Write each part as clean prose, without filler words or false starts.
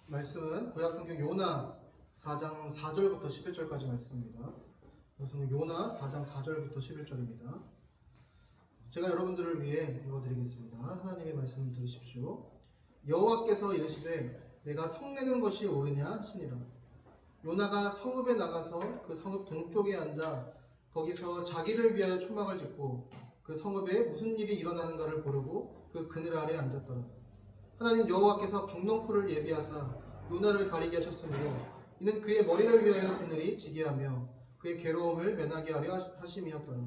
말씀은 구약성경 요나 4장 4절부터 11절까지 말씀입니다. 구약성경 요나 4장 4절부터 11절입니다. 제가 여러분들을 위해 읽어드리겠습니다. 하나님의 말씀을 들으십시오. 여호와께서 이르시되 내가 성내는 것이 옳으냐 하시니라. 요나가 성읍에 나가서 그 성읍 동쪽에 앉아 거기서 자기를 위하여 초막을 짓고 그 성읍에 무슨 일이 일어나는가를 보려고 그 그늘 아래 앉았더라. 하나님 여호와께서 박농포를 예비하사 요나를 가리게 하셨으므로 이는 그의 머리를 위하여 그늘이 지게 하며 그의 괴로움을 면하게 하려 하심이었더라.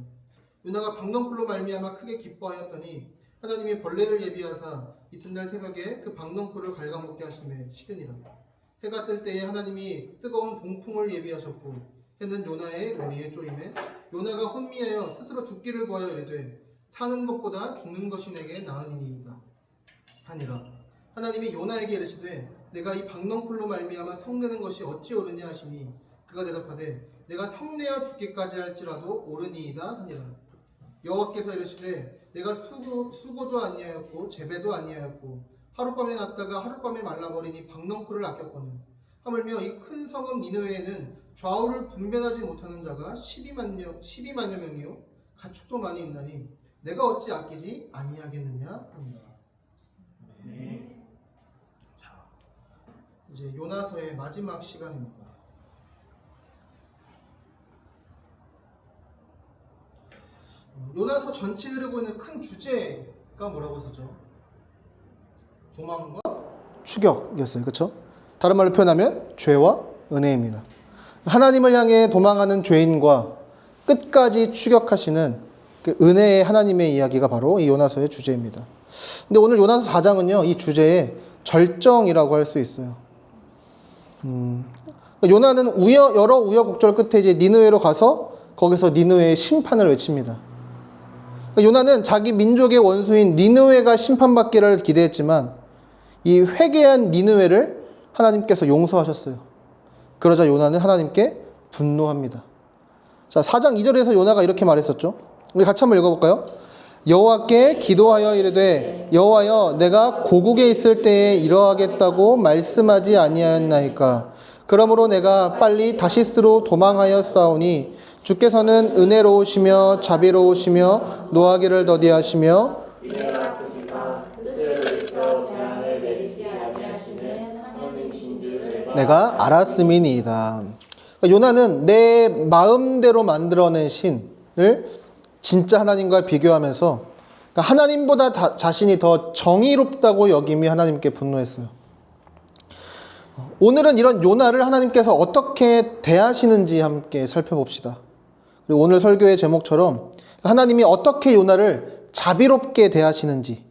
요나가 박농풀로 말미암아 크게 기뻐하였더니 하나님이 벌레를 예비하사 이튿날 새벽에 그 박농풀을 갉아먹게 하심에 시드니라. 해가 뜰 때에 하나님이 뜨거운 동풍을 예비하셨고 해는 요나의 머리에 쪼임에 요나가 혼미하여 스스로 죽기를 구하여 이르되 사는 것보다 죽는 것이 내게 나으니이다 하니라. 하나님이 요나에게 이르시되 내가 이 박농풀로 말미암아 성내는 것이 어찌 옳으냐 하시니 그가 대답하되 내가 성내어 죽기까지 할지라도 옳으니이다 하니라. 여호와께서 이르시되 내가 수고도 아니하였고 재배도 아니하였고 하룻밤에 났다가 하룻밤에 말라버리니 박농풀을 아꼈거늘 하물며 이 큰 성읍 니느웨에는 좌우를 분별하지 못하는 자가 12만여 명이요 가축도 많이 있나니 내가 어찌 아끼지 아니하겠느냐 하니라. 자, 이제 요나서의 마지막 시간입니다. 요나서 전체에 흐르고 있는 큰 주제가 뭐라고 썼죠? 도망과 추격이었어요. 그렇죠? 다른 말로 표현하면 죄와 은혜입니다. 하나님을 향해 도망하는 죄인과 끝까지 추격하시는 그 은혜의 하나님의 이야기가 바로 이 요나서의 주제입니다. 근데 오늘 요나서 4장은요, 이 주제의 절정이라고 할 수 있어요. 요나는 여러 우여곡절 끝에 이제 니느웨로 가서 거기서 니느웨의 심판을 외칩니다. 요나는 자기 민족의 원수인 니느웨가 심판받기를 기대했지만 이 회개한 니느웨를 하나님께서 용서하셨어요. 그러자 요나는 하나님께 분노합니다. 자, 4장 2절에서 요나가 이렇게 말했었죠. 우리 같이 한번 읽어볼까요? 여호와께 기도하여 이르되 여호와여 내가 고국에 있을 때에 이러하겠다고 말씀하지 아니하였나이까. 그러므로 내가 빨리 다시스로 도망하여 싸우니 주께서는 은혜로우시며 자비로우시며 노하기를 더디하시며 내가 알았음이니이다. 요나는 내 마음대로 만들어낸 신을 진짜 하나님과 비교하면서 하나님보다 자신이 더 정의롭다고 여김이 하나님께 분노했어요. 오늘은 이런 요나를 하나님께서 어떻게 대하시는지 함께 살펴봅시다. 그리고 오늘 설교의 제목처럼 하나님이 어떻게 요나를 자비롭게 대하시는지,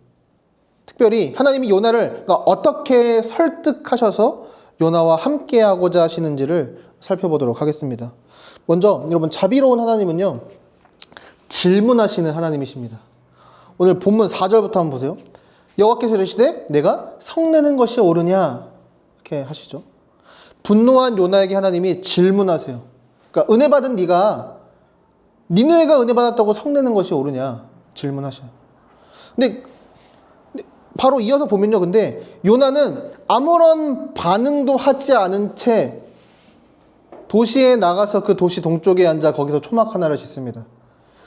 특별히 하나님이 요나를 어떻게 설득하셔서 요나와 함께하고자 하시는지를 살펴보도록 하겠습니다. 먼저 여러분, 자비로운 하나님은요, 질문하시는 하나님이십니다. 오늘 본문 4절부터 한번 보세요. 여호와께서 이르시되 내가 성내는 것이 옳으냐 이렇게 하시죠. 분노한 요나에게 하나님이 질문하세요. 그러니까 은혜 받은 네가 니느웨가 은혜 받았다고 성내는 것이 옳으냐 질문하셔요. 근데 바로 이어서 보면요, 근데 요나는 아무런 반응도 하지 않은 채 도시에 나가서 그 도시 동쪽에 앉아 거기서 초막 하나를 짓습니다.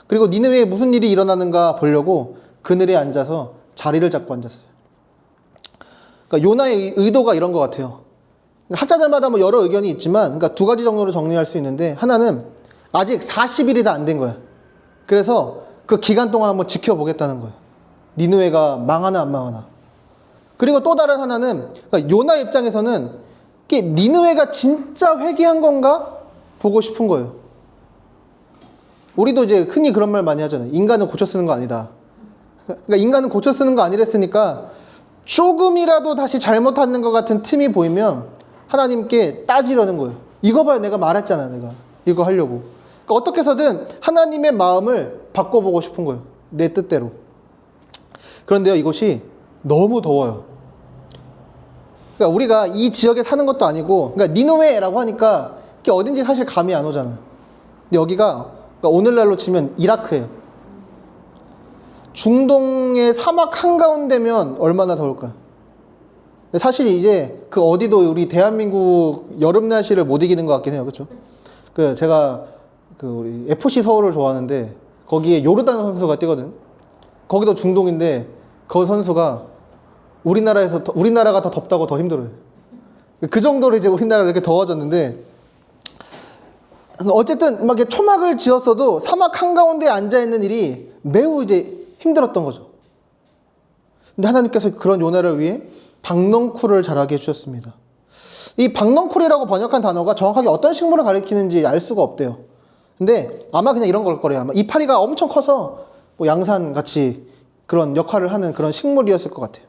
그리고 니느웨에 무슨 일이 일어나는가 보려고 그늘에 앉아서 자리를 잡고 앉았어요. 그러니까 요나의 의도가 이런 것 같아요. 학자들마다 뭐 여러 의견이 있지만, 그러니까 두 가지 정도로 정리할 수 있는데, 하나는 아직 40일이 다 안 된 거야. 그래서 그 기간 동안 한번 지켜보겠다는 거예요. 니느웨가 망하나 안 망하나. 그리고 또 다른 하나는, 그러니까 요나 입장에서는 니느웨가 진짜 회개한 건가 보고 싶은 거예요. 우리도 이제 흔히 그런 말 많이 하잖아요. 인간은 고쳐 쓰는 거 아니다. 그러니까 인간은 고쳐 쓰는 거 아니랬으니까 조금이라도 다시 잘못하는 것 같은 틈이 보이면 하나님께 따지려는 거예요. 이거 봐요, 내가 말했잖아, 내가 이거 하려고. 그러니까 어떻게 해서든 하나님의 마음을 바꿔보고 싶은 거예요, 내 뜻대로. 그런데요, 이곳이 너무 더워요. 그러니까 우리가 이 지역에 사는 것도 아니고, 그러니까 니느웨라고 하니까 이게 어딘지 사실 감이 안 오잖아요. 근데 여기가 그러니까 오늘날로 치면 이라크예요. 중동의 사막 한가운데면 얼마나 더울까요? 사실 이제 그 어디도 우리 대한민국 여름 날씨를 못 이기는 것 같긴 해요. 그렇죠? 그 제가 그 우리 FC 서울을 좋아하는데 거기에 요르단 선수가 뛰거든. 거기도 중동인데 그 선수가 우리나라가 더 덥다고 더 힘들어요. 그 정도로 이제 우리나라가 이렇게 더워졌는데 어쨌든 막 이렇게 초막을 지었어도 사막 한가운데 앉아 있는 일이 매우 이제 힘들었던 거죠. 근데 하나님께서 그런 요나를 위해 박넝쿨을 자라게 해주셨습니다. 이 박넝쿨이라고 번역한 단어가 정확하게 어떤 식물을 가리키는지 알 수가 없대요. 근데 아마 그냥 이런 걸 거래요. 아마 이파리가 엄청 커서 뭐 양산 같이 그런 역할을 하는 그런 식물이었을 것 같아요.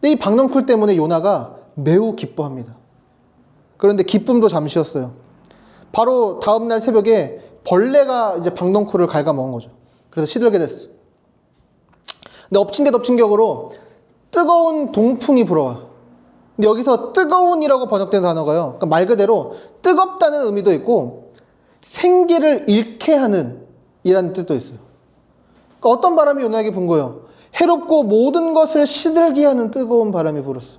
근데 이 박넝쿨 때문에 요나가 매우 기뻐합니다. 그런데 기쁨도 잠시였어요. 바로 다음날 새벽에 벌레가 이제 박넝쿨을 갉아먹은 거죠. 그래서 시들게 됐어. 근데 엎친 데 덮친 격으로 뜨거운 동풍이 불어와. 근데 여기서 뜨거운이라고 번역된 단어가요. 그러니까 말 그대로 뜨겁다는 의미도 있고 생기를 잃게 하는 이라는 뜻도 있어요. 그러니까 어떤 바람이 요나에게 분 거예요? 해롭고 모든 것을 시들게 하는 뜨거운 바람이 불었어.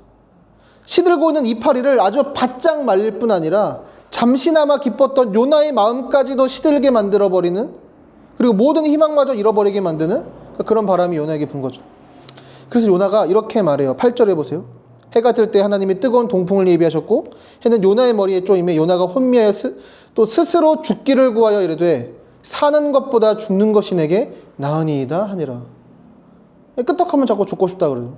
시들고 있는 이파리를 아주 바짝 말릴 뿐 아니라 잠시나마 기뻤던 요나의 마음까지도 시들게 만들어버리는, 그리고 모든 희망마저 잃어버리게 만드는 그런 바람이 요나에게 분 거죠. 그래서 요나가 이렇게 말해요. 8절에 보세요. 해가 뜰 때 하나님이 뜨거운 동풍을 예비하셨고 해는 요나의 머리에 쪼임에 요나가 혼미하여 또 스스로 죽기를 구하여 이르되 사는 것보다 죽는 것이 내게 나으니이다 하니라. 끄떡하면 자꾸 죽고 싶다 그래요.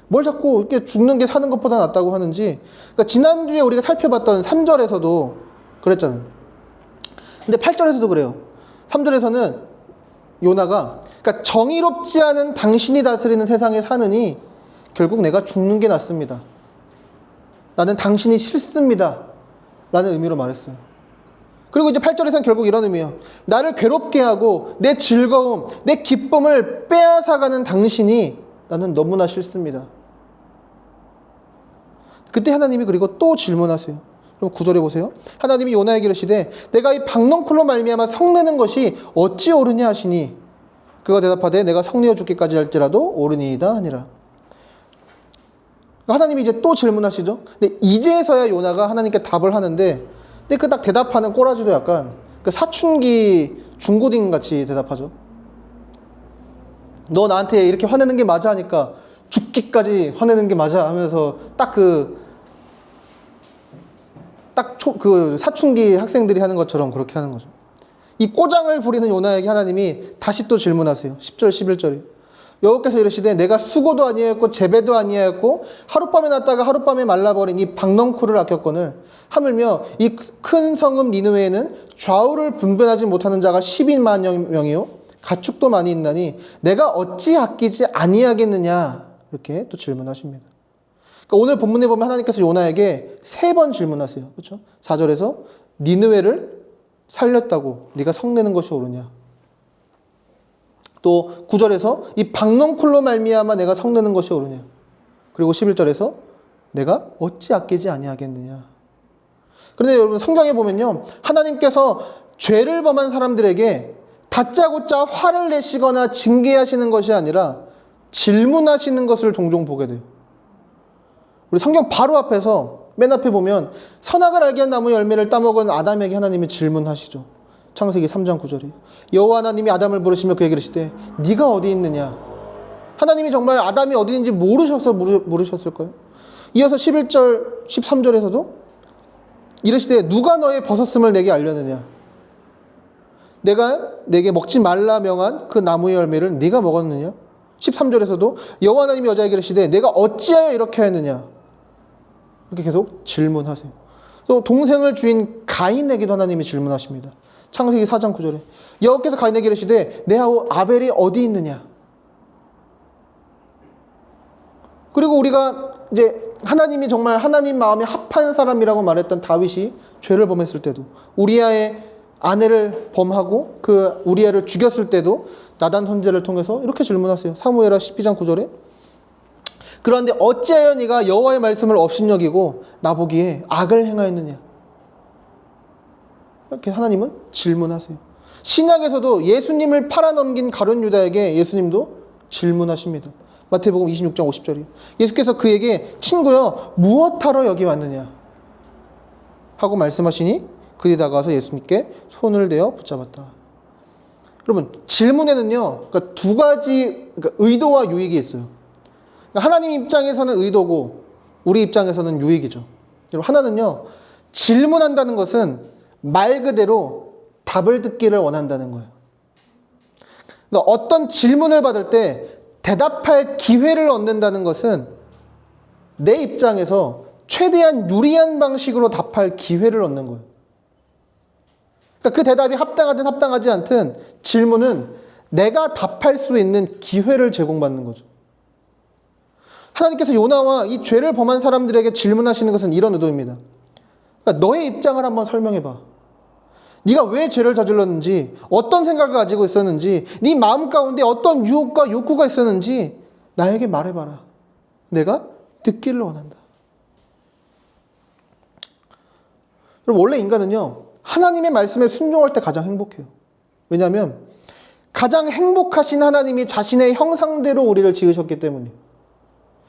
뭘 자꾸 이렇게 죽는 게 사는 것보다 낫다고 하는지. 그러니까 지난주에 우리가 살펴봤던 3절에서도 그랬잖아요. 근데 8절에서도 그래요. 3절에서는 요나가 그러니까 정의롭지 않은 당신이 다스리는 세상에 사느니 결국 내가 죽는 게 낫습니다. 나는 당신이 싫습니다. 라는 의미로 말했어요. 그리고 이제 8절에서는 결국 이런 의미예요. 나를 괴롭게 하고 내 즐거움, 내 기쁨을 빼앗아가는 당신이 나는 너무나 싫습니다. 그때 하나님이 그리고 또 질문하세요. 그럼 9절에 보세요. 하나님이 요나에게 이르시되 내가 이 박넝쿨로 말미암아 성내는 것이 어찌 옳으냐 하시니 그가 대답하되 내가 성내어 죽기까지 할지라도 옳으니이다 하니라. 하나님이 이제 또 질문하시죠. 근데 이제서야 요나가 하나님께 답을 하는데 근데 그 딱 대답하는 꼬라지도 약간 그 사춘기 중고딩 같이 대답하죠. 너 나한테 이렇게 화내는 게 맞아 하니까 죽기까지 화내는 게 맞아 하면서 그 사춘기 학생들이 하는 것처럼 그렇게 하는 거죠. 이 꼬장을 부리는 요나에게 하나님이 다시 또 질문하세요. 10절 11절에 여호와께서 이르시되 내가 수고도 아니하였고 재배도 아니하였고 하룻밤에 났다가 하룻밤에 말라버린 이 박넝쿨을 아꼈거늘 하물며 이 큰 성읍 니느웨에는 좌우를 분별하지 못하는 자가 12만 명이요 가축도 많이 있나니 내가 어찌 아끼지 아니하겠느냐 이렇게 또 질문하십니다. 그러니까 오늘 본문에 보면 하나님께서 요나에게 3번 질문하세요. 그렇죠? 4절에서 니느웨를 살렸다고 네가 성내는 것이 옳으냐. 또 9절에서 이 박넝쿨로 말미암아 내가 성내는 것이 옳으냐. 그리고 11절에서 내가 어찌 아끼지 아니하겠느냐. 그런데 여러분 성경에 보면요. 하나님께서 죄를 범한 사람들에게 다짜고짜 화를 내시거나 징계하시는 것이 아니라 질문하시는 것을 종종 보게 돼요. 우리 성경 바로 앞에서 맨 앞에 보면 선악을 알게 한 나무 열매를 따먹은 아담에게 하나님이 질문하시죠. 창세기 3장 9절에 여호와 하나님이 아담을 부르시며 그에게 이르시되 네가 어디 있느냐. 하나님이 정말 아담이 어디 있는지 모르셔서 물으셨을까요? 이어서 11절 13절에서도 이르시되 누가 너의 벗었음을 내게 알렸느냐. 내가 내게 먹지 말라 명한 그 나무의 열매를 네가 먹었느냐. 13절에서도 여호와 하나님이 여자에게 이르시되 내가 어찌하여 이렇게 하였느냐. 이렇게 계속 질문하세요. 또 동생을 주인 가인에게도 하나님이 질문하십니다. 창세기 4장 9절에 여호와께서 가인에게 이르시되 내 아우 아벨이 어디 있느냐. 그리고 우리가 이제 하나님이 정말 하나님 마음에 합한 사람이라고 말했던 다윗이 죄를 범했을 때도 우리아의 아내를 범하고 그 우리아를 죽였을 때도 나단 선지자를 통해서 이렇게 질문하세요. 사무엘하 12장 9절에 그런데 어찌하여 네가 여호와의 말씀을 업신여기고 나보기에 악을 행하였느냐. 이렇게 하나님은 질문하세요. 신약에서도 예수님을 팔아넘긴 가룟 유다에게 예수님도 질문하십니다. 마태복음 26장 50절이에요. 예수께서 그에게 친구여 무엇하러 여기 왔느냐 하고 말씀하시니 그리 다가와서 예수님께 손을 대어 붙잡았다. 여러분 질문에는요 그러니까 두 가지 그러니까 의도와 유익이 있어요. 그러니까 하나님 입장에서는 의도고 우리 입장에서는 유익이죠. 여러분 하나는요 질문한다는 것은 말 그대로 답을 듣기를 원한다는 거예요. 그러니까 어떤 질문을 받을 때 대답할 기회를 얻는다는 것은 내 입장에서 최대한 유리한 방식으로 답할 기회를 얻는 거예요. 그러니까 그 대답이 합당하든 합당하지 않든 질문은 내가 답할 수 있는 기회를 제공받는 거죠. 하나님께서 요나와 이 죄를 범한 사람들에게 질문하시는 것은 이런 의도입니다. 그러니까 너의 입장을 한번 설명해봐. 네가 왜 죄를 저질렀는지, 어떤 생각을 가지고 있었는지, 네 마음 가운데 어떤 유혹과 욕구가 있었는지 나에게 말해봐라. 내가 듣기를 원한다. 여러분 원래 인간은요 하나님의 말씀에 순종할 때 가장 행복해요. 왜냐하면 가장 행복하신 하나님이 자신의 형상대로 우리를 지으셨기 때문이에요.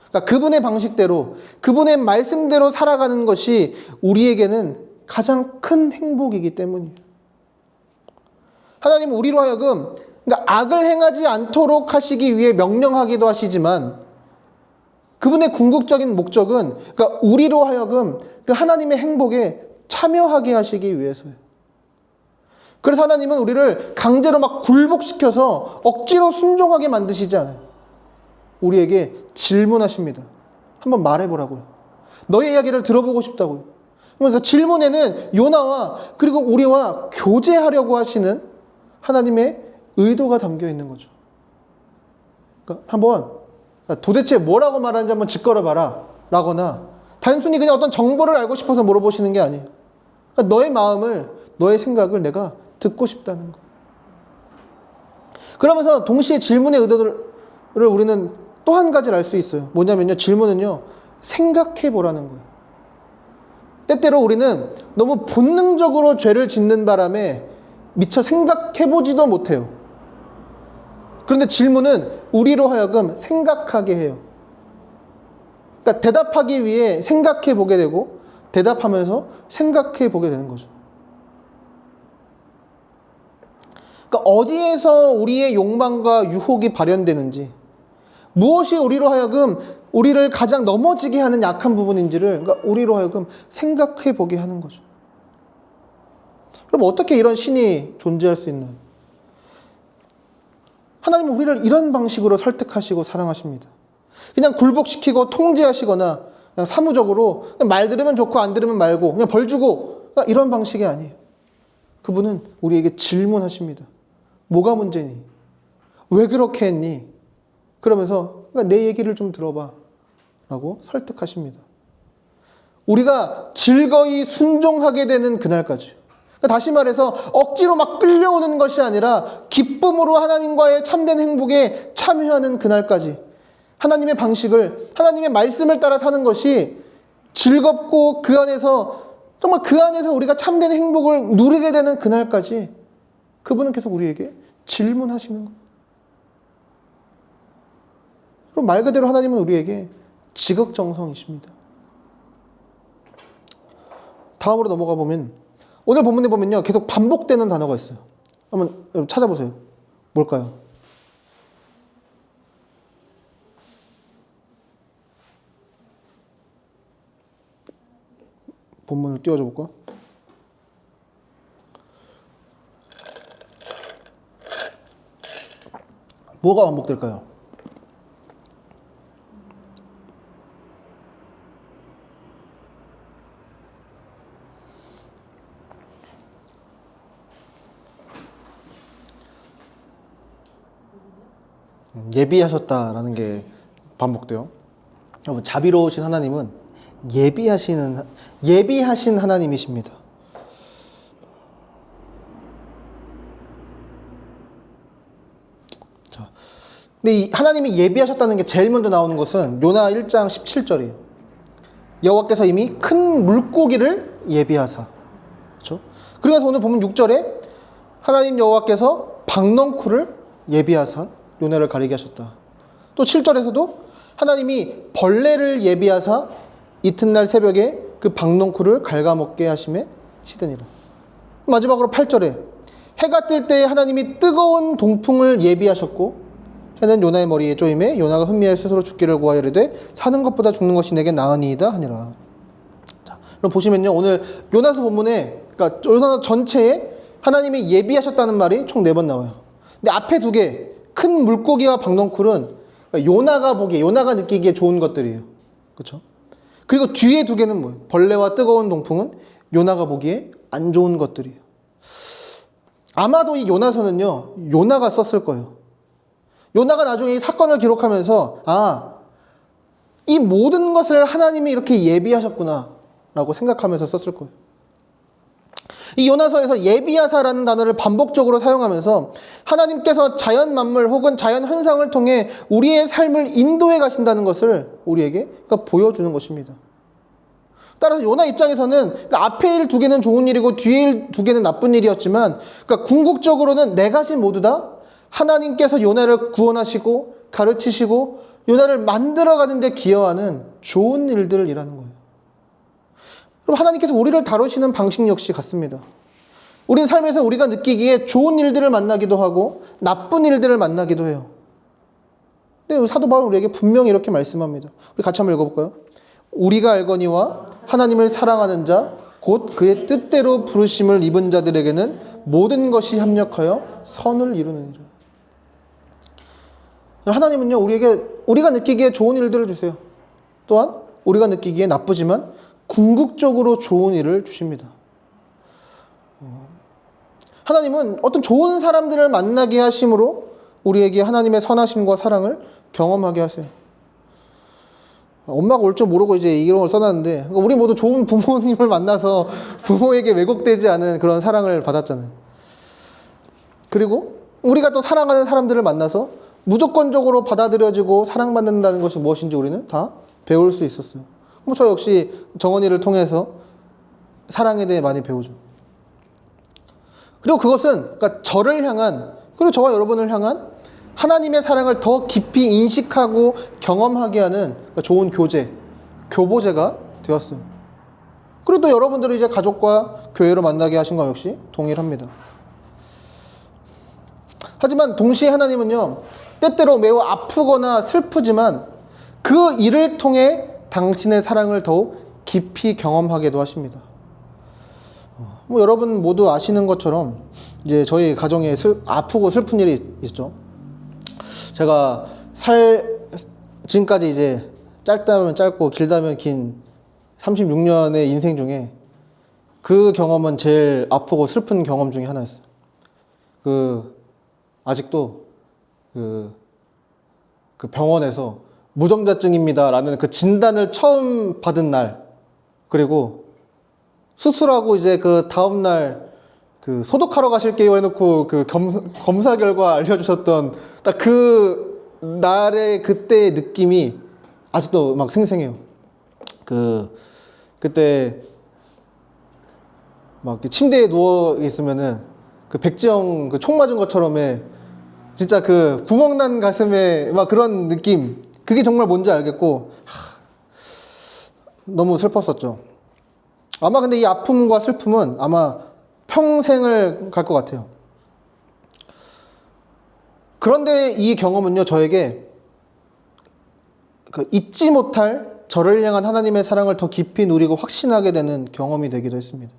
그러니까 그분의 방식대로 그분의 말씀대로 살아가는 것이 우리에게는 가장 큰 행복이기 때문이에요. 하나님은 우리로 하여금 그러니까 악을 행하지 않도록 하시기 위해 명령하기도 하시지만 그분의 궁극적인 목적은 그러니까 우리로 하여금 그 하나님의 행복에 참여하게 하시기 위해서예요. 그래서 하나님은 우리를 강제로 막 굴복시켜서 억지로 순종하게 만드시지 않아요. 우리에게 질문하십니다. 한번 말해보라고요. 너의 이야기를 들어보고 싶다고요. 그러니까 질문에는 요나와 그리고 우리와 교제하려고 하시는 하나님의 의도가 담겨 있는 거죠. 그러니까 한번 도대체 뭐라고 말하는지 한번 짓걸어봐라 라거나 단순히 그냥 어떤 정보를 알고 싶어서 물어보시는 게 아니에요. 그러니까 너의 마음을, 너의 생각을 내가 듣고 싶다는 거예요. 그러면서 동시에 질문의 의도를 우리는 또 한 가지를 알 수 있어요. 뭐냐면요. 질문은요. 생각해 보라는 거예요. 때때로 우리는 너무 본능적으로 죄를 짓는 바람에 미처 생각해 보지도 못해요. 그런데 질문은 우리로 하여금 생각하게 해요. 그러니까 대답하기 위해 생각해 보게 되고 대답하면서 생각해 보게 되는 거죠. 그러니까 어디에서 우리의 욕망과 유혹이 발현되는지 무엇이 우리로 하여금 우리를 가장 넘어지게 하는 약한 부분인지를 그러니까 우리로 하여금 생각해 보게 하는 거죠. 그럼 어떻게 이런 신이 존재할 수 있나요? 하나님은 우리를 이런 방식으로 설득하시고 사랑하십니다. 그냥 굴복시키고 통제하시거나 그냥 사무적으로 그냥 말 들으면 좋고 안 들으면 말고 그냥 벌 주고 이런 방식이 아니에요. 그분은 우리에게 질문하십니다. 뭐가 문제니? 왜 그렇게 했니? 그러면서 내 얘기를 좀 들어봐 라고 설득하십니다. 우리가 즐거이 순종하게 되는 그날까지, 다시 말해서 억지로 막 끌려오는 것이 아니라 기쁨으로 하나님과의 참된 행복에 참여하는 그날까지 하나님의 방식을, 하나님의 말씀을 따라 사는 것이 즐겁고 그 안에서 정말 그 안에서 우리가 참된 행복을 누리게 되는 그날까지 그분은 계속 우리에게 질문하시는 거예요. 그럼 말 그대로 하나님은 우리에게 지극정성이십니다. 다음으로 넘어가 보면 오늘 본문에 보면요 계속 반복되는 단어가 있어요. 한번 찾아보세요. 뭘까요? 본문을 띄워줘 볼까? 뭐가 반복될까요? 예비하셨다라는 게 반복돼요. 여러분 자비로우신 하나님은 예비하신 하나님이십니다. 자, 근데 이 하나님이 예비하셨다는 게 제일 먼저 나오는 것은 요나 1장 17절이에요. 여호와께서 이미 큰 물고기를 예비하사. 그렇죠? 그래서 오늘 보면 6절에 하나님 여호와께서 박넝쿨을 예비하사 요나를 가리게 하셨다. 또 7절에서도 하나님이 벌레를 예비하사 이튿날 새벽에 그 박농쿨을 갉아먹게 하심에 시드니라. 마지막으로 8절에 해가 뜰 때에 하나님이 뜨거운 동풍을 예비하셨고 해는 요나의 머리에 쪼임에 요나가 흥미하여 스스로 죽기를 구하여 이르되 사는 것보다 죽는 것이 내게 나으니이다 하니라. 자, 그럼 보시면요, 오늘 요나서 본문에, 그러니까 요나 전체에 하나님이 예비하셨다는 말이 총 4번 나와요. 근데 앞에 2개, 큰 물고기와 박넝쿨은 요나가 보기에, 요나가 느끼기에 좋은 것들이에요. 그렇죠? 그리고 뒤에 2개는 뭐예요? 벌레와 뜨거운 동풍은 요나가 보기에 안 좋은 것들이에요. 아마도 이 요나서는요, 요나가 썼을 거예요. 요나가 나중에 이 사건을 기록하면서 이 모든 것을 하나님이 이렇게 예비하셨구나 라고 생각하면서 썼을 거예요. 이 요나서에서 예비하사라는 단어를 반복적으로 사용하면서 하나님께서 자연 만물 혹은 자연 현상을 통해 우리의 삶을 인도해 가신다는 것을 우리에게 보여주는 것입니다. 따라서 요나 입장에서는 앞에 일 2개는 좋은 일이고 뒤에 일 2개는 나쁜 일이었지만, 궁극적으로는 4가지 모두 다 하나님께서 요나를 구원하시고 가르치시고 요나를 만들어가는 데 기여하는 좋은 일들이라는 거예요. 그럼 하나님께서 우리를 다루시는 방식 역시 같습니다. 우리는 삶에서 우리가 느끼기에 좋은 일들을 만나기도 하고 나쁜 일들을 만나기도 해요. 근데 사도 바울은 우리에게 분명히 이렇게 말씀합니다. 우리 같이 한번 읽어볼까요? 우리가 알거니와 하나님을 사랑하는 자 곧 그의 뜻대로 부르심을 입은 자들에게는 모든 것이 합력하여 선을 이루느니라. 하나님은요, 우리가 느끼기에 좋은 일들을 주세요. 또한 우리가 느끼기에 나쁘지만 궁극적으로 좋은 일을 주십니다. 하나님은 어떤 좋은 사람들을 만나게 하심으로 우리에게 하나님의 선하심과 사랑을 경험하게 하세요. 엄마가 올 줄 모르고 이제 이런 걸 써놨는데, 우리 모두 좋은 부모님을 만나서 부모에게 왜곡되지 않은 그런 사랑을 받았잖아요. 그리고 우리가 또 사랑하는 사람들을 만나서 무조건적으로 받아들여지고 사랑받는다는 것이 무엇인지 우리는 다 배울 수 있었어요. 저 역시 정원이를 통해서 사랑에 대해 많이 배우죠. 그리고 그것은 저를 향한, 그리고 저와 여러분을 향한 하나님의 사랑을 더 깊이 인식하고 경험하게 하는 좋은 교보제가 되었어요. 그리고 또 여러분들을 이제 가족과 교회로 만나게 하신 것 역시 동일합니다. 하지만 동시에 하나님은요, 때때로 매우 아프거나 슬프지만 그 일을 통해 당신의 사랑을 더욱 깊이 경험하게도 하십니다. 여러분 모두 아시는 것처럼 이제 저희 가정에 아프고 슬픈 일이 있죠. 제가 지금까지 이제 짧다면 짧고 길다면 긴 36년의 인생 중에 그 경험은 제일 아프고 슬픈 경험 중에 하나였어요. 아직도 그 병원에서 무정자증입니다라는 그 진단을 처음 받은 날, 그리고 수술하고 이제 그 다음날 소독하러 가실게요 해놓고 검사 결과 알려주셨던 딱 그 날의 그때의 느낌이 아직도 막 생생해요. 그때 막 침대에 누워 있으면은 백지영 총 맞은 것처럼의 진짜 구멍 난 가슴에 막 그런 느낌, 그게 정말 뭔지 알겠고 너무 슬펐었죠. 아마 근데 이 아픔과 슬픔은 아마 평생을 갈 것 같아요. 그런데 이 경험은요, 저에게 잊지 못할 저를 향한 하나님의 사랑을 더 깊이 누리고 확신하게 되는 경험이 되기도 했습니다.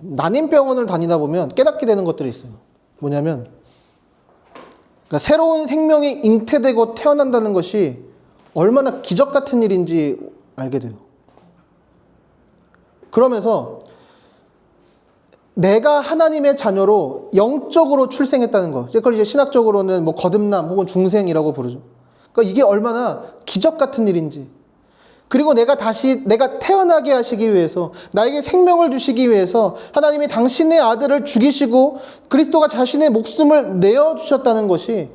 난임병원을 다니다 보면 깨닫게 되는 것들이 있어요. 뭐냐면 새로운 생명이 잉태되고 태어난다는 것이 얼마나 기적 같은 일인지 알게 돼요. 그러면서 내가 하나님의 자녀로 영적으로 출생했다는 거, 그걸 이제 신학적으로는 거듭남 혹은 중생이라고 부르죠. 그러니까 이게 얼마나 기적 같은 일인지, 그리고 내가 태어나게 하시기 위해서, 나에게 생명을 주시기 위해서 하나님이 당신의 아들을 죽이시고 그리스도가 자신의 목숨을 내어주셨다는 것이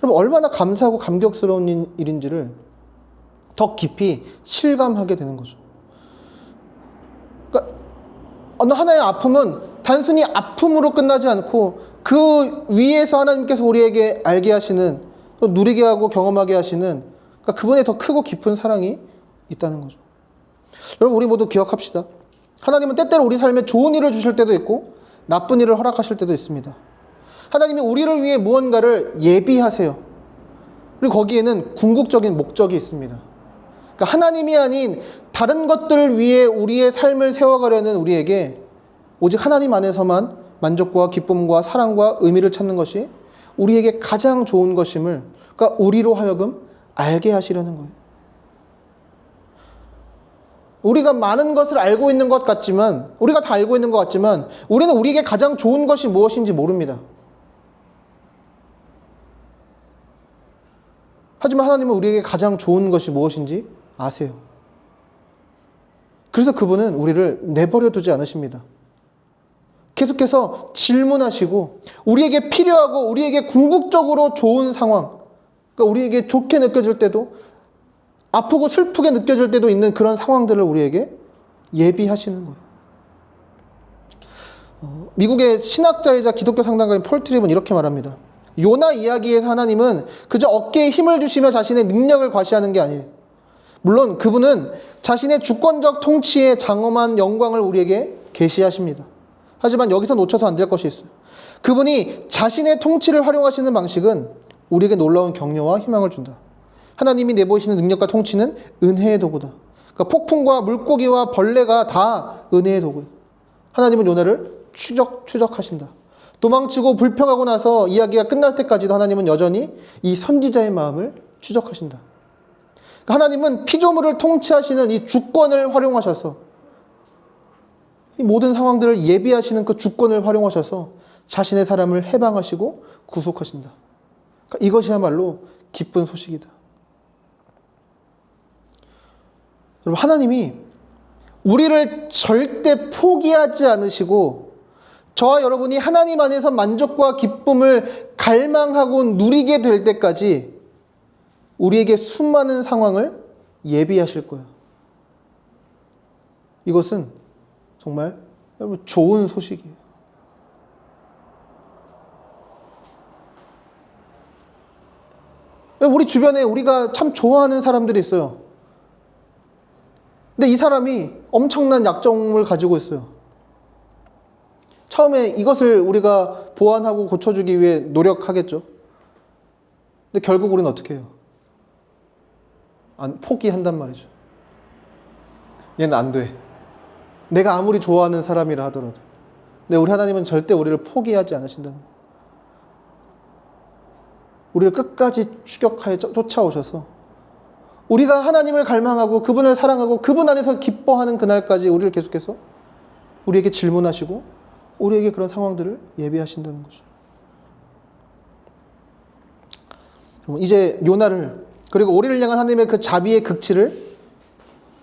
여러분 얼마나 감사하고 감격스러운 일인지를 더 깊이 실감하게 되는 거죠. 그러니까 어느 하나의 아픔은 단순히 아픔으로 끝나지 않고 그 위에서 하나님께서 우리에게 알게 하시는 또 누리게 하고 경험하게 하시는, 그러니까 그분의 더 크고 깊은 사랑이 있다는 거죠. 여러분, 우리 모두 기억합시다. 하나님은 때때로 우리 삶에 좋은 일을 주실 때도 있고 나쁜 일을 허락하실 때도 있습니다. 하나님이 우리를 위해 무언가를 예비하세요. 그리고 거기에는 궁극적인 목적이 있습니다. 그러니까 하나님이 아닌 다른 것들을 위해 우리의 삶을 세워가려는 우리에게 오직 하나님 안에서만 만족과 기쁨과 사랑과 의미를 찾는 것이 우리에게 가장 좋은 것임을, 그러니까 우리로 하여금 알게 하시려는 거예요. 우리가 많은 것을 알고 있는 것 같지만, 우리가 다 알고 있는 것 같지만 우리는 우리에게 가장 좋은 것이 무엇인지 모릅니다. 하지만 하나님은 우리에게 가장 좋은 것이 무엇인지 아세요. 그래서 그분은 우리를 내버려 두지 않으십니다. 계속해서 질문하시고 우리에게 필요하고 우리에게 궁극적으로 좋은 상황, 그러니까 우리에게 좋게 느껴질 때도 아프고 슬프게 느껴질 때도 있는 그런 상황들을 우리에게 예비하시는 거예요. 미국의 신학자이자 기독교 상담가인 폴 트립은 이렇게 말합니다. 요나 이야기에서 하나님은 그저 어깨에 힘을 주시며 자신의 능력을 과시하는 게 아니에요. 물론 그분은 자신의 주권적 통치의 장엄한 영광을 우리에게 계시하십니다. 하지만 여기서 놓쳐서 안 될 것이 있어요. 그분이 자신의 통치를 활용하시는 방식은 우리에게 놀라운 격려와 희망을 준다. 하나님이 내보이시는 능력과 통치는 은혜의 도구다. 그러니까 폭풍과 물고기와 벌레가 다 은혜의 도구예요. 하나님은 요나를 추적하신다. 도망치고 불평하고 나서 이야기가 끝날 때까지도 하나님은 여전히 이 선지자의 마음을 추적하신다. 그러니까 하나님은 피조물을 통치하시는 이 주권을 활용하셔서, 이 모든 상황들을 예비하시는 그 주권을 활용하셔서 자신의 사람을 해방하시고 구속하신다. 그러니까 이것이야말로 기쁜 소식이다. 여러분, 하나님이 우리를 절대 포기하지 않으시고 저와 여러분이 하나님 안에서 만족과 기쁨을 갈망하고 누리게 될 때까지 우리에게 수많은 상황을 예비하실 거예요. 이것은 정말 여러분 좋은 소식이에요. 우리 주변에 우리가 참 좋아하는 사람들이 있어요. 근데 이 사람이 엄청난 약점을 가지고 있어요. 처음에 이것을 우리가 보완하고 고쳐주기 위해 노력하겠죠. 근데 결국 우리는 어떻게 해요? 포기한단 말이죠. 얘는 안 돼. 내가 아무리 좋아하는 사람이라 하더라도. 근데 우리 하나님은 절대 우리를 포기하지 않으신다는 거예요. 우리를 끝까지 추격하여 쫓아오셔서 우리가 하나님을 갈망하고 그분을 사랑하고 그분 안에서 기뻐하는 그날까지 우리를 계속해서 우리에게 질문하시고 우리에게 그런 상황들을 예비하신다는 거죠. 이제 요나를, 그리고 우리를 향한 하나님의 그 자비의 극치를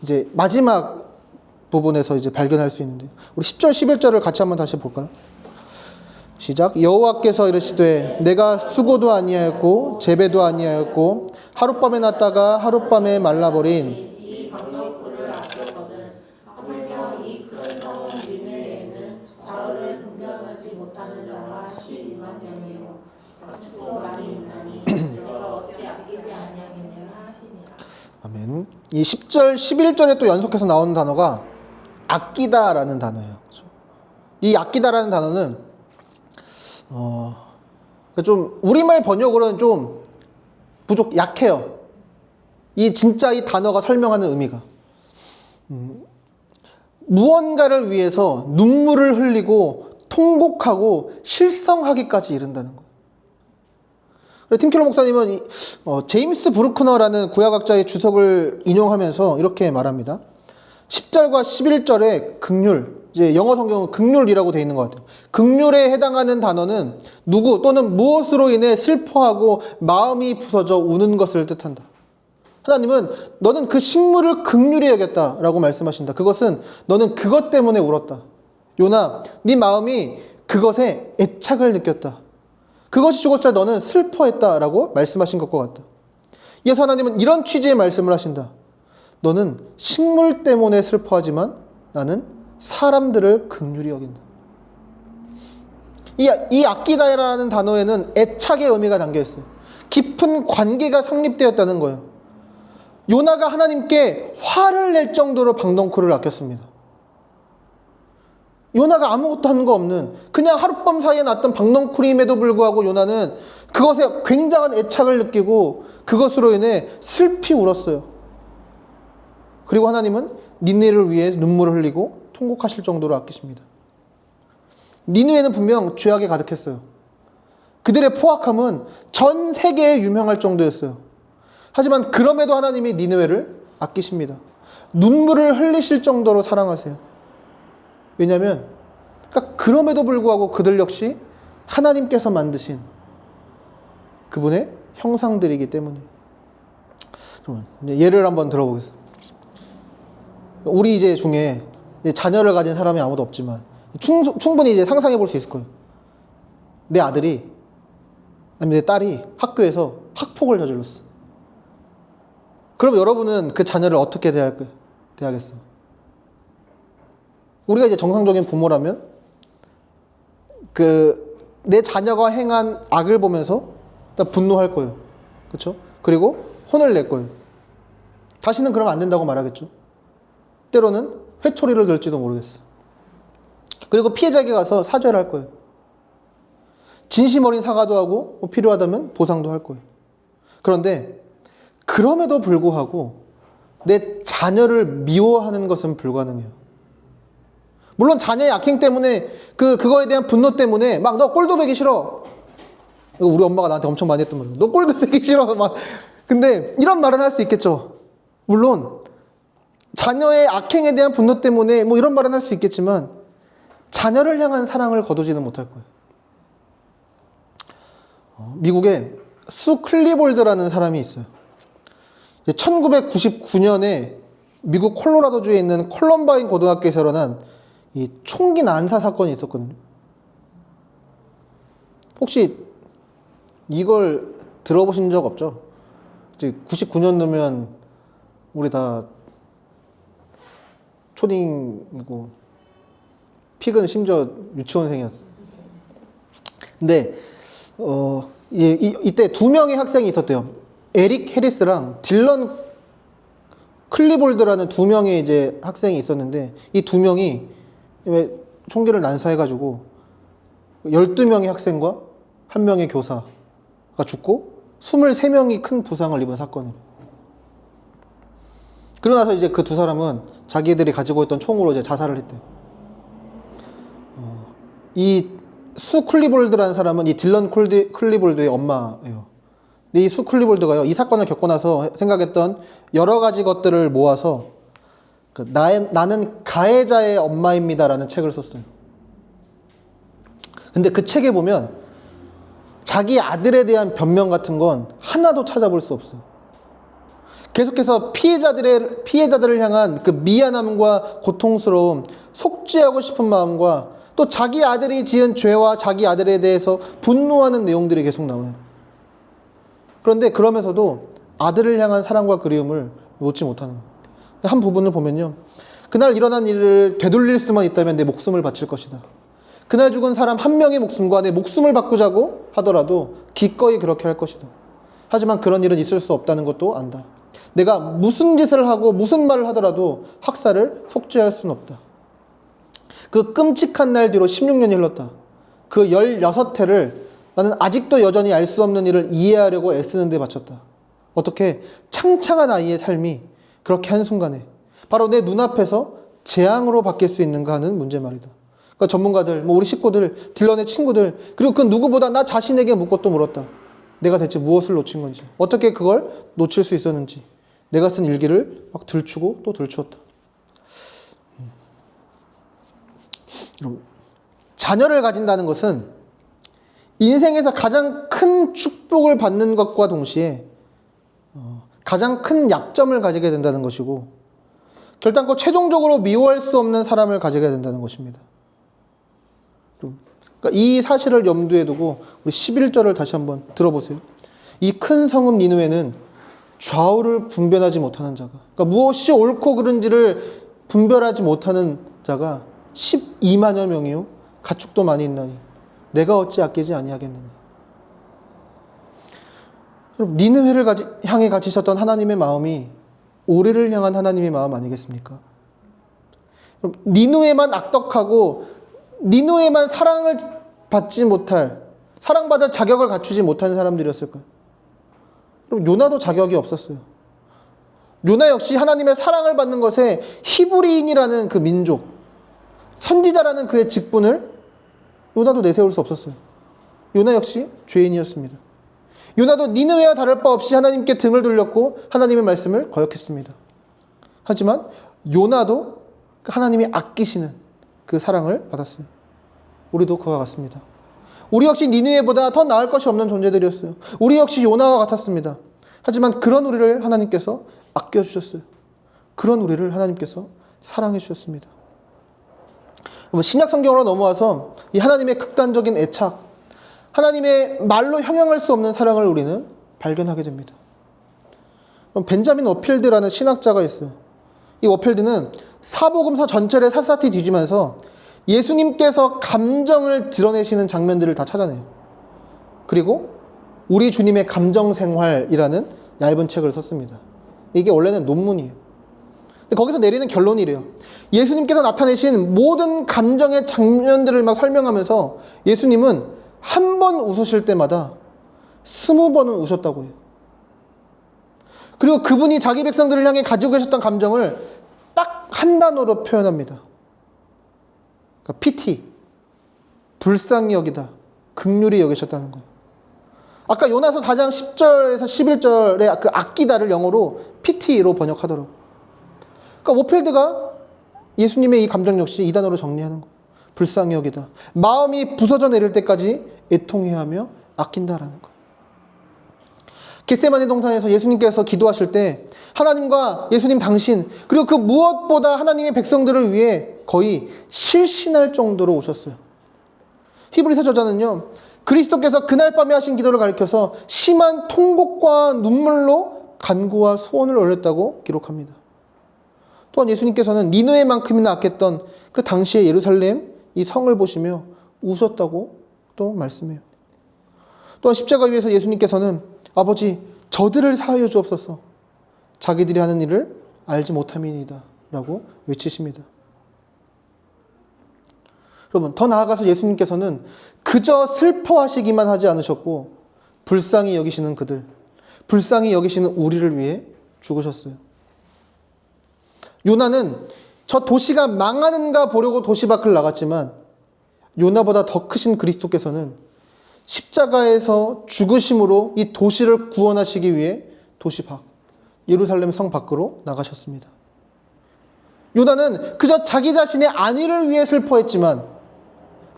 이제 마지막 부분에서 이제 발견할 수 있는데요. 우리 10절 11절을 같이 한번 다시 볼까요? 시작. 여호와께서 이르시되 내가 수고도 아니하였고 재배도 아니하였고 하룻밤에 났다가 하룻밤에 말라버린 이 강력불을 아꼈거든. 하물며 이 큰 성읍 니느웨에는 좌우를 분별하지 못하는 자가 12만 명이요 가축도 많이 있나니 내가 어찌 아끼지 아니하겠느냐 하시니라. 아멘. 이 10절 11절에 또 연속해서 나오는 단어가 아끼다라는 단어예요. 그렇죠? 이 아끼다라는 단어는 좀 우리말 번역으로는 좀 약해요. 진짜 이 단어가 설명하는 의미가 무언가를 위해서 눈물을 흘리고 통곡하고 실성하기까지 이른다는 거예요. 팀 켈러 목사님은 제임스 브루크너라는 구약학자의 주석을 인용하면서 이렇게 말합니다. 10절과 11절에 긍휼, 이제 영어 성경은 긍휼이라고 되어 있는 것 같아요. 긍휼에 해당하는 단어는 누구 또는 무엇으로 인해 슬퍼하고 마음이 부서져 우는 것을 뜻한다. 하나님은 너는 그 식물을 긍휼히 여겼다라고 말씀하신다. 그것은 너는 그것 때문에 울었다. 요나, 네 마음이 그것에 애착을 느꼈다. 그것이 죽었을 때 너는 슬퍼했다라고 말씀하신 것과 같다. 이어서 하나님은 이런 취지의 말씀을 하신다. 너는 식물 때문에 슬퍼하지만 나는 사람들을 긍휼히 여긴다. 이 아끼다라는 단어에는 애착의 의미가 담겨 있어요. 깊은 관계가 성립되었다는 거예요. 요나가 하나님께 화를 낼 정도로 박넝쿨을 아꼈습니다. 요나가 아무것도 한 거 없는 그냥 하룻밤 사이에 났던 박넝쿨임에도 불구하고 요나는 그것에 굉장한 애착을 느끼고 그것으로 인해 슬피 울었어요. 그리고 하나님은 니느웨를 위해 눈물을 흘리고 통곡하실 정도로 아끼십니다. 니느웨는 분명 죄악에 가득했어요. 그들의 포악함은 전 세계에 유명할 정도였어요. 하지만 그럼에도 하나님이 니느웨를 아끼십니다. 눈물을 흘리실 정도로 사랑하세요. 왜냐하면 그러니까 그럼에도 불구하고 그들 역시 하나님께서 만드신 그분의 형상들이기 때문에. 예를 한번 들어보겠습니다. 우리 이제 중에 이제 자녀를 가진 사람이 아무도 없지만 충분히 이제 상상해 볼 수 있을 거예요. 내 아들이 아니면 내 딸이 학교에서 학폭을 저질렀어. 그럼 여러분은 그 자녀를 어떻게 대하겠어요? 우리가 이제 정상적인 부모라면 내 자녀가 행한 악을 보면서 일단 분노할 거예요. 그렇죠? 그리고 혼을 낼 거예요. 다시는 그러면 안 된다고 말하겠죠. 때로는 회초리를 들지도 모르겠어. 그리고 피해자에게 가서 사죄를 할 거예요. 진심 어린 사과도 하고 필요하다면 보상도 할 거예요. 그런데 그럼에도 불구하고 내 자녀를 미워하는 것은 불가능해요. 물론 자녀의 악행 때문에 그거에 대한 분노 때문에 막 너 꼴도 보기 싫어. 우리 엄마가 나한테 엄청 많이 했던 말이야. 너 꼴도 보기 싫어. 막. 근데 이런 말은 할 수 있겠죠. 물론 자녀의 악행에 대한 분노 때문에 뭐 이런 말은 할 수 있겠지만 자녀를 향한 사랑을 거두지는 못할 거예요. 미국에 수 클리볼드라는 사람이 있어요. 1999년에 미국 콜로라도주에 있는 콜럼바인 고등학교에서 일어난 이 총기 난사 사건이 있었거든요. 혹시 이걸 들어보신 적 없죠? 이제 99년도면 우리 다 초딩이고 픽은 심지어 유치원생이었어. 근데 이때 두 명의 학생이 있었대요. 에릭 해리스랑 딜런 클리볼드라는 두 명의 이제 학생이 있었는데 이 두 명이 왜 총기를 난사해가지고 12명의 학생과 한 명의 교사가 죽고 23명이 큰 부상을 입은 사건이에요. 그러고 나서 이제 그 두 사람은 자기들이 가지고 있던 총으로 이제 자살을 했대요. 이 수 클리볼드라는 사람은 이 딜런 클리볼드의 엄마예요. 근데 이 수 클리볼드가요, 이 사건을 겪고 나서 생각했던 여러 가지 것들을 모아서 나는 가해자의 엄마입니다라는 책을 썼어요. 근데 그 책에 보면 자기 아들에 대한 변명 같은 건 하나도 찾아볼 수 없어요. 계속해서 피해자들을 향한 그 미안함과 고통스러움, 속죄하고 싶은 마음과 또 자기 아들이 지은 죄와 자기 아들에 대해서 분노하는 내용들이 계속 나와요. 그런데 그러면서도 아들을 향한 사랑과 그리움을 놓지 못하는 거예요. 한 부분을 보면요. 그날 일어난 일을 되돌릴 수만 있다면 내 목숨을 바칠 것이다. 그날 죽은 사람 한 명의 목숨과 내 목숨을 바꾸자고 하더라도 기꺼이 그렇게 할 것이다. 하지만 그런 일은 있을 수 없다는 것도 안다. 내가 무슨 짓을 하고 무슨 말을 하더라도 학살을 속죄할 수는 없다. 그 끔찍한 날 뒤로 16년이 흘렀다. 그 16회를 나는 아직도 여전히 알 수 없는 일을 이해하려고 애쓰는 데 바쳤다. 어떻게 창창한 아이의 삶이 그렇게 한순간에 바로 내 눈앞에서 재앙으로 바뀔 수 있는가 하는 문제 말이다. 그러니까 전문가들, 우리 식구들, 딜런의 친구들, 그리고 그 누구보다 나 자신에게 묻고 또 물었다. 내가 대체 무엇을 놓친 건지, 어떻게 그걸 놓칠 수 있었는지, 내가 쓴 일기를 막 들추고 또 들추었다. 자녀를 가진다는 것은 인생에서 가장 큰 축복을 받는 것과 동시에 가장 큰 약점을 가지게 된다는 것이고, 결단코 최종적으로 미워할 수 없는 사람을 가지게 된다는 것입니다. 그러니까 이 사실을 염두에 두고 우리 11절을 다시 한번 들어보세요. 이 큰 성읍 니느웨는 좌우를 분별하지 못하는 자가, 그러니까 무엇이 옳고 그른지를 분별하지 못하는 자가 12만여 명이요 가축도 많이 있나니 내가 어찌 아끼지 아니하겠느냐. 그럼 니느웨를 향해 가지셨던 하나님의 마음이 우리를 향한 하나님의 마음 아니겠습니까? 그럼 니느웨만 악덕하고 니느웨만 사랑을 받지 못할, 사랑받을 자격을 갖추지 못한 사람들이었을까요? 그럼 요나도 자격이 없었어요. 요나 역시 하나님의 사랑을 받는 것에 히브리인이라는 그 민족, 선지자라는 그의 직분을 요나도 내세울 수 없었어요. 요나 역시 죄인이었습니다. 요나도 니느웨와 다를 바 없이 하나님께 등을 돌렸고 하나님의 말씀을 거역했습니다. 하지만 요나도 하나님이 아끼시는 그 사랑을 받았어요. 우리도 그와 같습니다. 우리 역시 니느웨보다 더 나을 것이 없는 존재들이었어요. 우리 역시 요나와 같았습니다. 하지만 그런 우리를 하나님께서 아껴주셨어요. 그런 우리를 하나님께서 사랑해 주셨습니다. 신약 성경으로 넘어와서 이 하나님의 극단적인 애착, 하나님의 말로 형용할 수 없는 사랑을 우리는 발견하게 됩니다. 벤자민 워필드라는 신학자가 있어요. 이 워필드는 사복음서 전체를 샅샅이 뒤지면서 예수님께서 감정을 드러내시는 장면들을 다 찾아내요. 그리고 우리 주님의 감정생활이라는 얇은 책을 썼습니다. 이게 원래는 논문이에요. 근데 거기서 내리는 결론이 이래요. 예수님께서 나타내신 모든 감정의 장면들을 막 설명하면서 예수님은 한 번 웃으실 때마다 20번은 우셨다고 해요. 그리고 그분이 자기 백성들을 향해 가지고 계셨던 감정을 딱 한 단어로 표현합니다. 그러니까 pity, 불쌍히 여기다, 긍휼히 여기셨다는 거예요. 아까 요나서 4장 10절에서 11절에 그 아끼다를 영어로 pity로 번역하더라고요. 그러니까 워필드가 예수님의 이 감정 역시 이 단어로 정리하는 거예요. 불쌍히 여기다. 마음이 부서져 내릴 때까지 애통해야 하며 아낀다라는 거예요. 겟세마네 동산에서 예수님께서 기도하실 때 하나님과 예수님 당신, 그리고 그 무엇보다 하나님의 백성들을 위해 거의 실신할 정도로 오셨어요. 히브리서 저자는요, 그리스도께서 그날 밤에 하신 기도를 가리켜서 심한 통곡과 눈물로 간구와 소원을 올렸다고 기록합니다. 또한 예수님께서는 니느웨만큼이나 악했던 그 당시의 예루살렘 이 성을 보시며 우셨다고 또 말씀해요. 또한 십자가 위에서 예수님께서는 아버지 저들을 사하여 주옵소서, 자기들이 하는 일을 알지 못함이니이다 라고 외치십니다. 여러분, 더 나아가서 예수님께서는 그저 슬퍼하시기만 하지 않으셨고 불쌍히 여기시는 그들, 불쌍히 여기시는 우리를 위해 죽으셨어요. 요나는 저 도시가 망하는가 보려고 도시 밖을 나갔지만 요나보다 더 크신 그리스도께서는 십자가에서 죽으심으로 이 도시를 구원하시기 위해 도시 밖, 예루살렘 성 밖으로 나가셨습니다. 요나는 그저 자기 자신의 안위를 위해 슬퍼했지만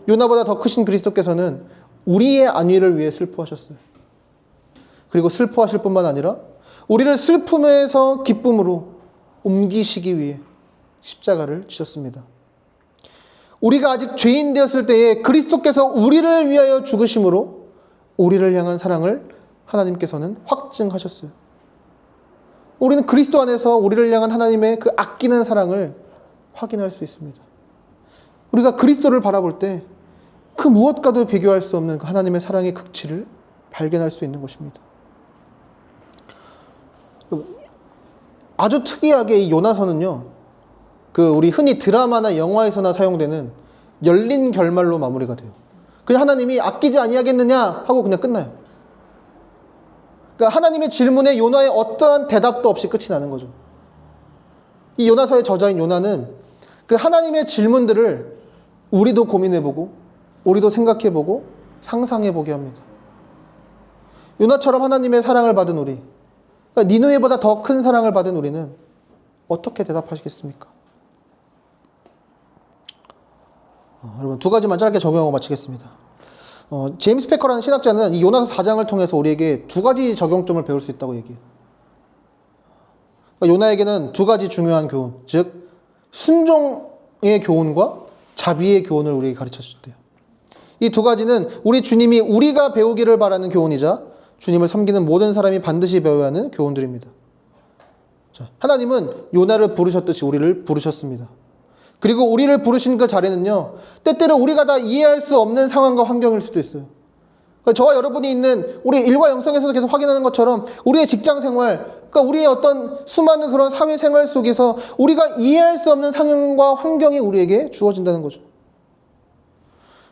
요나보다 더 크신 그리스도께서는 우리의 안위를 위해 슬퍼하셨어요. 그리고 슬퍼하실 뿐만 아니라 우리를 슬픔에서 기쁨으로 옮기시기 위해 십자가를 지셨습니다. 우리가 아직 죄인 되었을 때에 그리스도께서 우리를 위하여 죽으심으로 우리를 향한 사랑을 하나님께서는 확증하셨어요. 우리는 그리스도 안에서 우리를 향한 하나님의 그 아끼는 사랑을 확인할 수 있습니다. 우리가 그리스도를 바라볼 때 그 무엇과도 비교할 수 없는 그 하나님의 사랑의 극치를 발견할 수 있는 것입니다. 아주 특이하게 이 요나서는요, 그 우리 흔히 드라마나 영화에서나 사용되는 열린 결말로 마무리가 돼요. 그냥 하나님이 아끼지 아니하겠느냐 하고 그냥 끝나요. 그러니까 하나님의 질문에 요나의 어떠한 대답도 없이 끝이 나는 거죠. 이 요나서의 저자인 요나는 그 하나님의 질문들을 우리도 고민해보고 우리도 생각해보고 상상해보게 합니다. 요나처럼 하나님의 사랑을 받은 우리, 그러니까 니느웨보다 더 큰 사랑을 받은 우리는 어떻게 대답하시겠습니까? 여러분, 두 가지만 짧게 적용하고 마치겠습니다. 제임스 패커라는 신학자는 이 요나서 4장을 통해서 우리에게 두 가지 적용점을 배울 수 있다고 얘기해요. 그러니까 요나에게는 두 가지 중요한 교훈, 즉 순종의 교훈과 자비의 교훈을 우리에게 가르쳐 주셨대요. 이 두 가지는 우리 주님이 우리가 배우기를 바라는 교훈이자 주님을 섬기는 모든 사람이 반드시 배워야 하는 교훈들입니다. 자, 하나님은 요나를 부르셨듯이 우리를 부르셨습니다. 그리고 우리를 부르신 그 자리는요, 때때로 우리가 다 이해할 수 없는 상황과 환경일 수도 있어요. 그러니까 저와 여러분이 있는 우리 일과 영성에서도 계속 확인하는 것처럼 우리의 직장 생활, 그러니까 우리의 어떤 수많은 그런 사회 생활 속에서 우리가 이해할 수 없는 상황과 환경이 우리에게 주어진다는 거죠.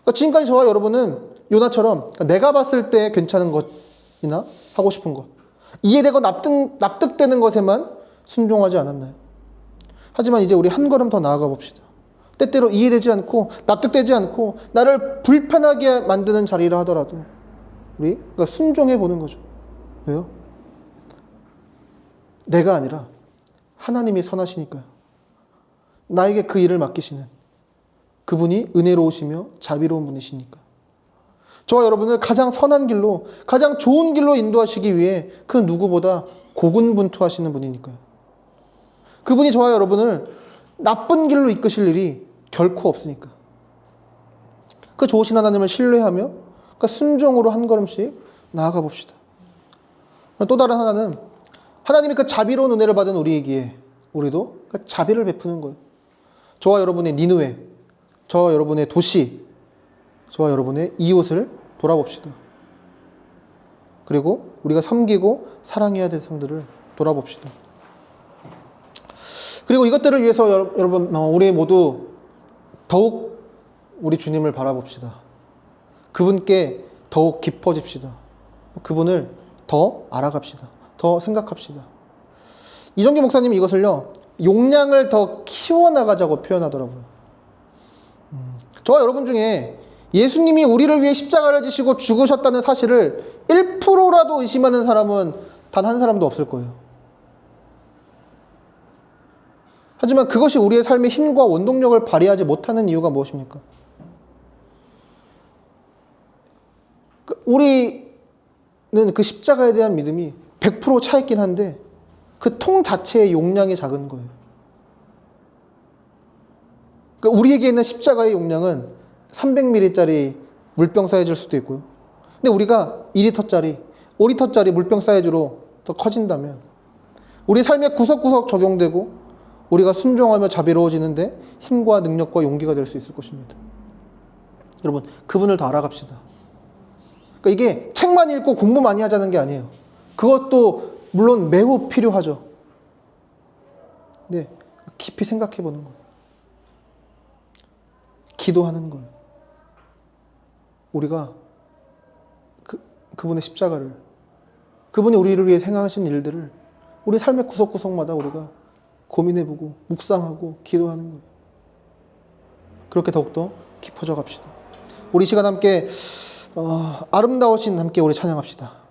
그러니까 지금까지 저와 여러분은 요나처럼 내가 봤을 때 괜찮은 것이나 하고 싶은 것, 이해되고 납득되는 것에만 순종하지 않았나요? 하지만 이제 우리 한 걸음 더 나아가 봅시다. 때때로 이해되지 않고 납득되지 않고 나를 불편하게 만드는 자리라 하더라도 우리 그러니까 순종해 보는 거죠. 왜요? 내가 아니라 하나님이 선하시니까요. 나에게 그 일을 맡기시는 그분이 은혜로우시며 자비로운 분이시니까. 저와 여러분을 가장 선한 길로, 가장 좋은 길로 인도하시기 위해 그 누구보다 고군분투하시는 분이니까요. 그분이 저와 여러분을 나쁜 길로 이끄실 일이 결코 없으니까. 그 좋으신 하나님을 신뢰하며 그러니까 순종으로 한 걸음씩 나아가 봅시다. 또 다른 하나는 하나님이 그 자비로운 은혜를 받은 우리에게 우리도 그 자비를 베푸는 거예요. 저와 여러분의 니느웨, 저와 여러분의 도시, 저와 여러분의 이웃을 돌아봅시다. 그리고 우리가 섬기고 사랑해야 될 성들을 돌아봅시다. 그리고 이것들을 위해서 여러분 우리 모두 더욱 우리 주님을 바라봅시다. 그분께 더욱 깊어집시다. 그분을 더 알아갑시다. 더 생각합시다. 이정기 목사님이 이것을요, 용량을 더 키워나가자고 표현하더라고요. 저와 여러분 중에 예수님이 우리를 위해 십자가를 지시고 죽으셨다는 사실을 1%라도 의심하는 사람은 단 한 사람도 없을 거예요. 하지만 그것이 우리의 삶의 힘과 원동력을 발휘하지 못하는 이유가 무엇입니까? 우리는 그 십자가에 대한 믿음이 100% 차있긴 한데 그 통 자체의 용량이 작은 거예요. 그러니까 우리에게 있는 십자가의 용량은 300ml짜리 물병 사이즈일 수도 있고요. 근데 우리가 2리터짜리, 5리터짜리 물병 사이즈로 더 커진다면 우리 삶의 구석구석 적용되고 우리가 순종하며 자비로워지는데 힘과 능력과 용기가 될 수 있을 것입니다. 여러분, 그분을 더 알아갑시다. 그러니까 이게 책만 읽고 공부 많이 하자는 게 아니에요. 그것도 물론 매우 필요하죠. 네, 깊이 생각해 보는 거예요. 기도하는 거예요. 우리가 그분의 십자가를, 그분이 우리를 위해 행하신 일들을 우리 삶의 구석구석마다 우리가 고민해보고 묵상하고 기도하는 거예요. 그렇게 더욱더 깊어져 갑시다. 우리 시간 함께 아름다우신 함께 우리 찬양합시다.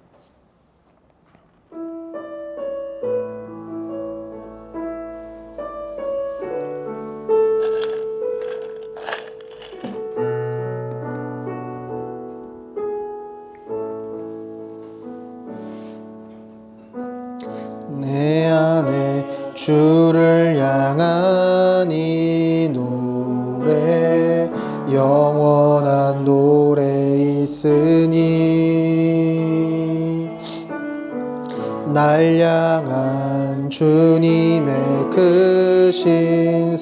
내 안에 주를 향한 이 노래 영원한 노래 있으니 날 향한 주님의 크신